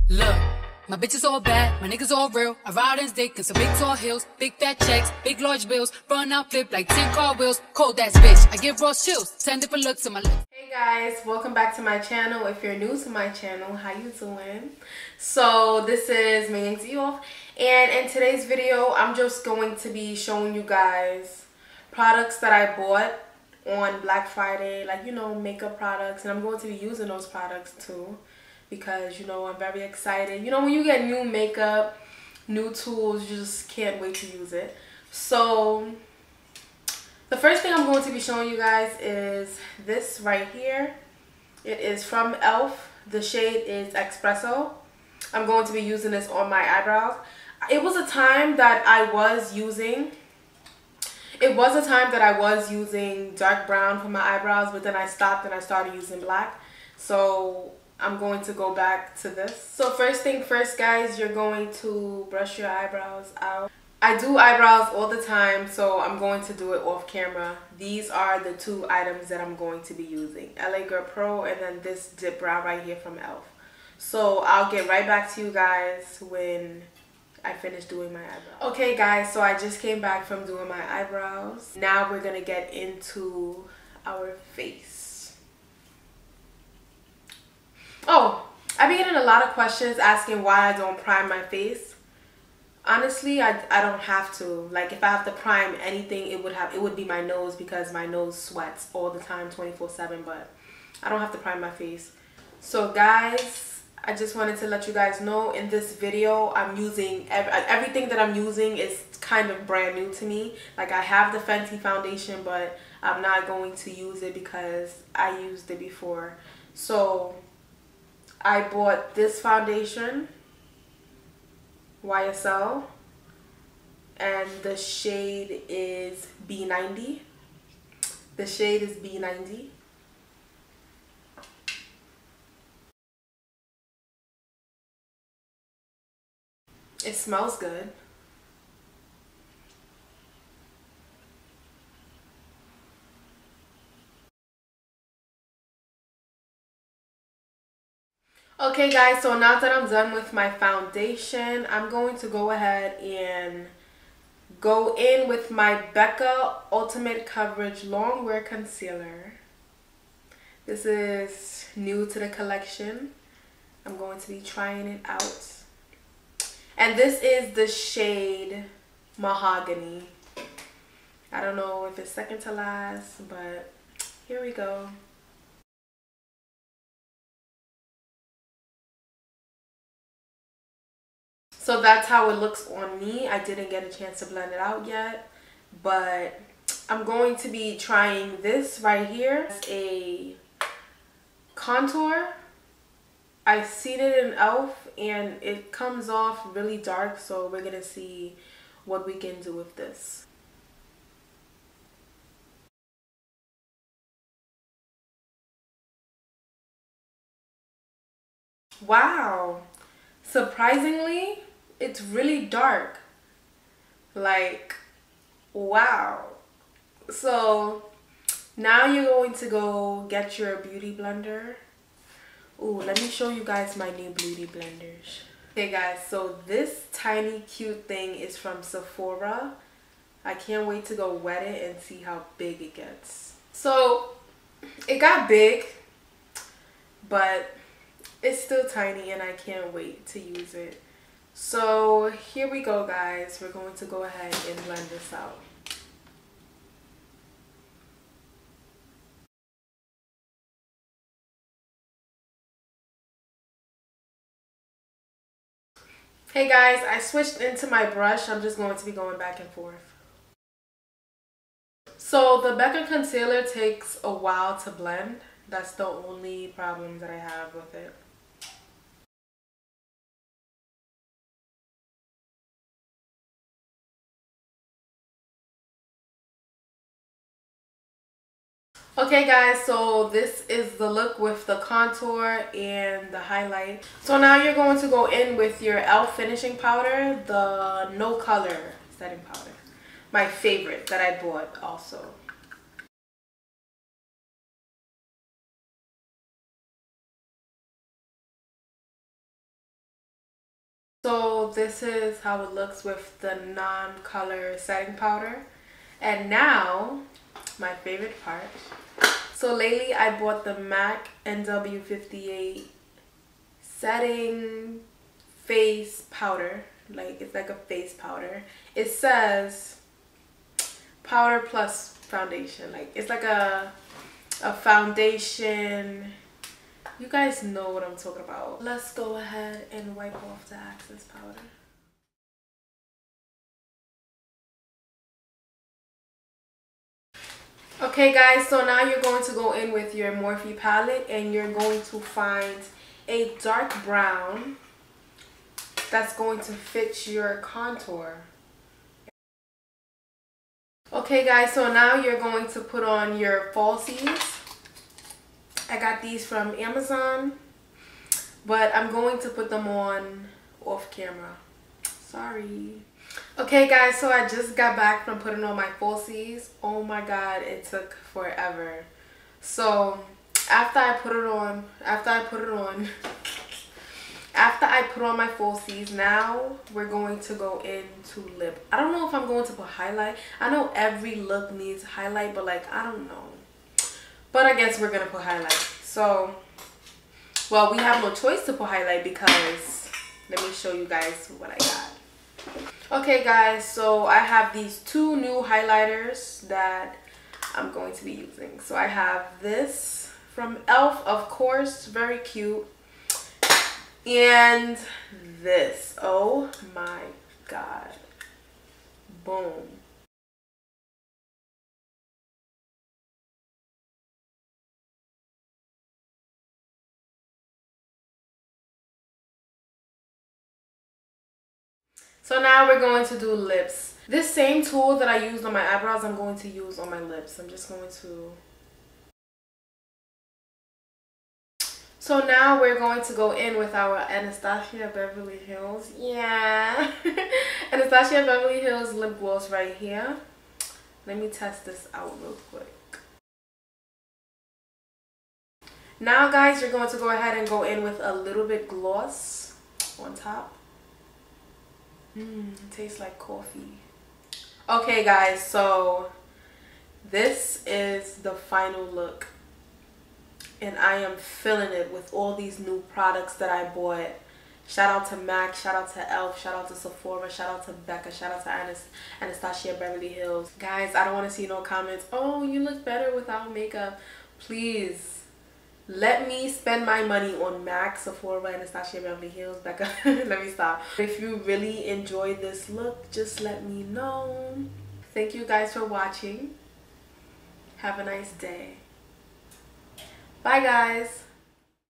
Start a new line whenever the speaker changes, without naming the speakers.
Look, my bitches all bad, my niggas all real. I ride in dick and some big tall hills, big fat checks, big large bills, run out flip like 10 car wheels. Cold ass bitch, I give raw chills, 10 different looks to my lips.
Hey guys, welcome back to my channel. If you're new to my channel, how you doing? So this is Megan's Eof, and in today's video I'm just going to be showing you guys products that I bought on Black Friday, like, you know, makeup products, and I'm going to be using those products too because, you know, I'm very excited. You know, when you get new makeup, new tools, you just can't wait to use it. So the first thing I'm going to be showing you guys is this right here. It is from e.l.f. The shade is Espresso. I'm going to be using this on my eyebrows. It was a time that I was using dark brown for my eyebrows, but then I stopped and I started using black. So I'm going to go back to this. So first thing first, guys, you're going to brush your eyebrows out. I do eyebrows all the time, so I'm going to do it off camera. These are the two items that I'm going to be using. LA Girl Pro and then this dip brow right here from e.l.f. So I'll get right back to you guys when I finish doing my eyebrows. Okay guys, so I just came back from doing my eyebrows. Now we're gonna get into our face. Oh, I've been getting a lot of questions asking why I don't prime my face. Honestly, I don't have to. Like, if I have to prime anything, it would be my nose, because my nose sweats all the time 24/7, but I don't have to prime my face. So guys, I just wanted to let you guys know in this video I'm using everything that I'm using is kind of brand new to me. Like, I have the Fenty foundation, but I'm not going to use it because I used it before. So I bought this foundation, YSL, and the shade is B90. The shade is B90. It smells good. Okay guys, so now that I'm done with my foundation, I'm going to go ahead and go in with my Becca Ultimate Coverage Longwear Concealer. This is new to the collection. I'm going to be trying it out. And this is the shade Mahogany. I don't know if it's second to last, but here we go. So that's how it looks on me. I didn't get a chance to blend it out yet, but I'm going to be trying this right here as a contour. I seen it in e.l.f. and it comes off really dark, so we're gonna see what we can do with this. Wow, surprisingly, it's really dark. Like, wow. So now you're going to go get your beauty blender. Ooh, let me show you guys my new beauty blenders. Okay guys, so this tiny cute thing is from Sephora. I can't wait to go wet it and see how big it gets. So it got big, but it's still tiny and I can't wait to use it. So here we go guys, we're going to go ahead and blend this out. Hey guys, I switched into my brush. I'm just going to be going back and forth. So the Becca concealer takes a while to blend. That's the only problem that I have with it. Okay guys, so this is the look with the contour and the highlight. So now you're going to go in with your e.l.f. finishing powder, the No Color setting powder. My favorite that I bought also. So this is how it looks with the non-color setting powder. And now, my favorite part. So lately I bought the MAC NW58 setting face powder. Like, it's like a face powder. It says powder plus foundation. Like, it's like a foundation. You guys know what I'm talking about. Let's go ahead and wipe off the excess powder. Okay guys, so now you're going to go in with your Morphe palette and you're going to find a dark brown that's going to fit your contour. Okay guys, so now you're going to put on your falsies. I got these from Amazon, but I'm going to put them on off camera. Sorry. Okay guys, so I just got back from putting on my falsies. Oh my god, it took forever. So after I put on my falsies, now we're going to go into lip. I don't know if I'm going to put highlight. I know every look needs highlight, but like, I don't know. But I guess we're gonna put highlight. So, well, we have no choice to put highlight because, let me show you guys what I got. Okay guys, so I have these two new highlighters that I'm going to be using. So I have this from e.l.f., of course, very cute. And this, oh my god, boom. So now we're going to do lips. This same tool that I used on my eyebrows, I'm going to use on my lips. I'm just going to... So now we're going to go in with our Anastasia Beverly Hills. Yeah. Anastasia Beverly Hills lip gloss right here. Let me test this out real quick. Now guys, you're going to go ahead and go in with a little bit gloss on top. It tastes like coffee. Okay guys, so this is the final look. And I am feeling it with all these new products that I bought. Shout out to MAC, shout out to e.l.f., shout out to Sephora, shout out to Becca, shout out to Anastasia Beverly Hills. Guys, I don't want to see no comments. Oh, you look better without makeup. Please. Let me spend my money on MAC, Sephora, Anastasia Beverly Hills, Becca. Let me stop. If you really enjoyed this look, just let me know. Thank you guys for watching. Have a nice day. Bye guys.